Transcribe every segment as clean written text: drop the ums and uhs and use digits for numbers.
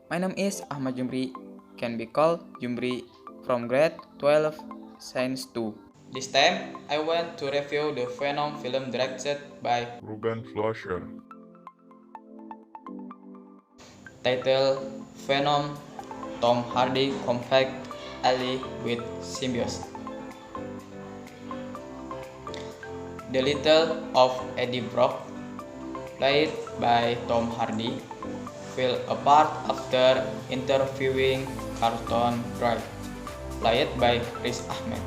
My name is Ahmad Jumri, can be called Jumri from grade 12 Science 2. This time, I want to review the Venom film directed by Ruben Fleischer. titled Venom. Tom Hardy compact ally with symbiote. The Little of Eddie Brock, played by Tom Hardy, fell apart after interviewing Carlton Drake, played by Riz Ahmed.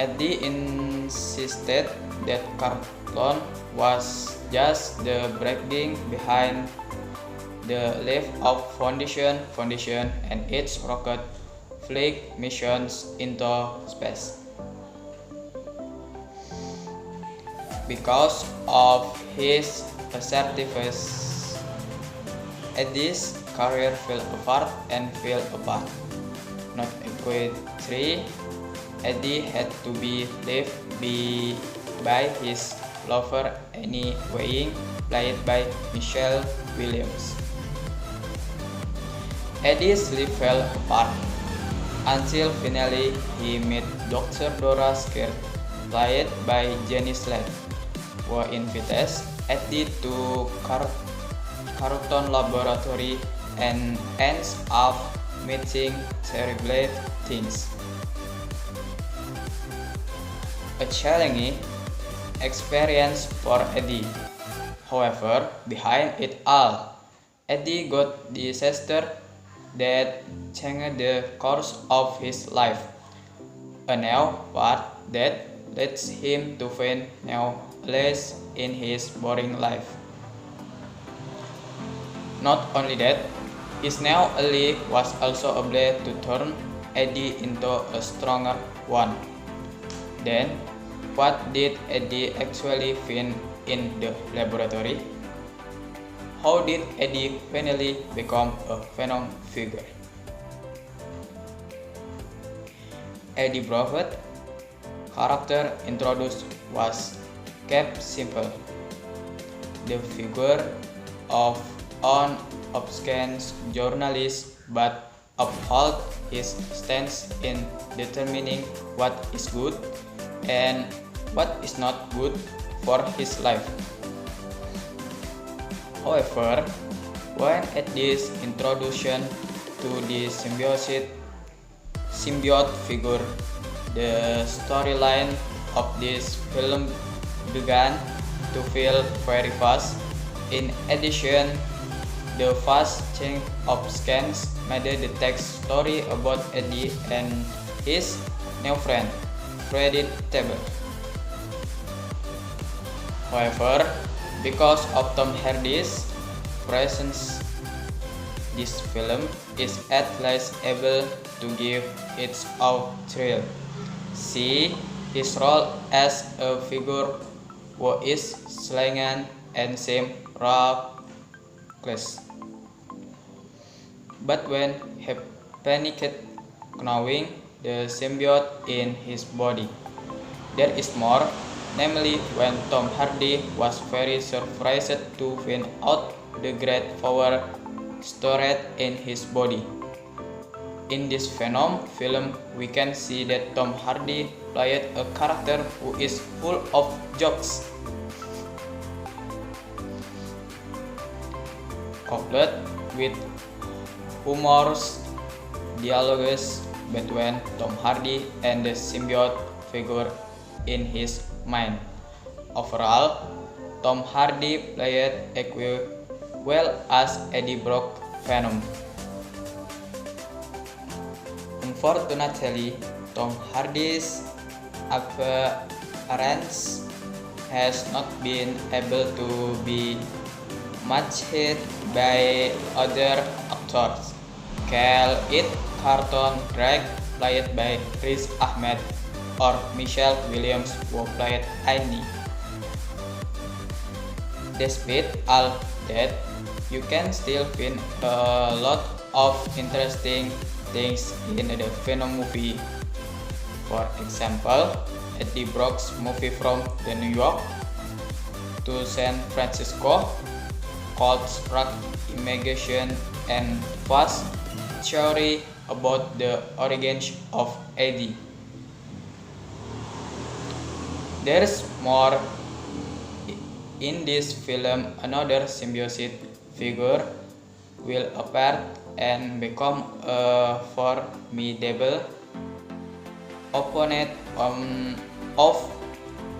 Eddie insisted that Carlton was just the bragging behind the lift of Foundation and its rocket flight missions into space. Because of his assertiveness, Eddie's career fell apart. Not a quiet tree, Eddie had to be left by his lover Annie Weiing, played by Michelle Williams. Eddie's life fell apart until finally he met Dr. Dora Scared, played by Jenny Slate, who invites Eddie to Carlton Laboratory and ends up meeting terrible things. A challenging experience for Eddie. However, behind it all, Eddie got disaster that changed the course of his life. A new path that leads him to find new place in his boring life. Not only that, his new ally was also able to turn Eddie into a stronger one. Then, what did Eddie actually find in the laboratory? How did Eddie finally become a Venom figure? Eddie Brock's character introduced was kept simple. The figure of an obscene journalist, but upheld his stance in determining what is good and what is not good for his life. However, when Eddie's introduction to the symbiote figure, the storyline of this film began to feel very fast. In addition, the fast change of scans made the text story about Eddie and his new friend predictable. However, because of Tom Hardy's presence, this film is at least able to give its own thrill. See his role as a figure who is slangen and seem reckless. But when he panicked, knowing the symbiote in his body, there is more. Namely, when Tom Hardy was very surprised to find out the great power stored in his body. In this Venom film, we can see that Tom Hardy played a character who is full of jokes, coupled with humorous dialogues between Tom Hardy and the symbiote figure in his mind. Overall, Tom Hardy played equally well as Eddie Brock Venom. Unfortunately, Tom Hardy's appearance has not been able to be matched by other actors. Call it Carlton Drake, played by Riz Ahmed, or Michelle Williams, who played Annie. Despite all that, you can still find a lot of interesting things in the Venom movie. For example, Eddie Brock's movie from New York to San Francisco, called imagination and vast theory about the origins of AD. There's more in this film. Another symbiote figure will appear and become a formidable opponent of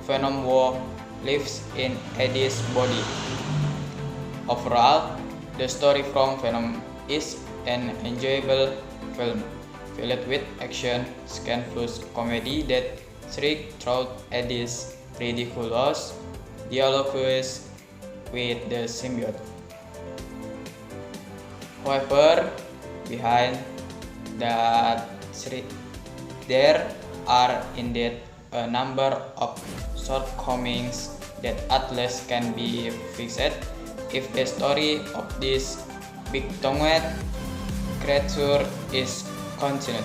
Venom who lives in Eddie's body. Overall, the story from Venom is an enjoyable film filled with action, scandalous comedy that shriek through Eddie's ridiculous dialogues with the symbiote. However, behind that shriek, there are indeed a number of shortcomings that at least can be fixed if the story of this big-tongued creature is continued.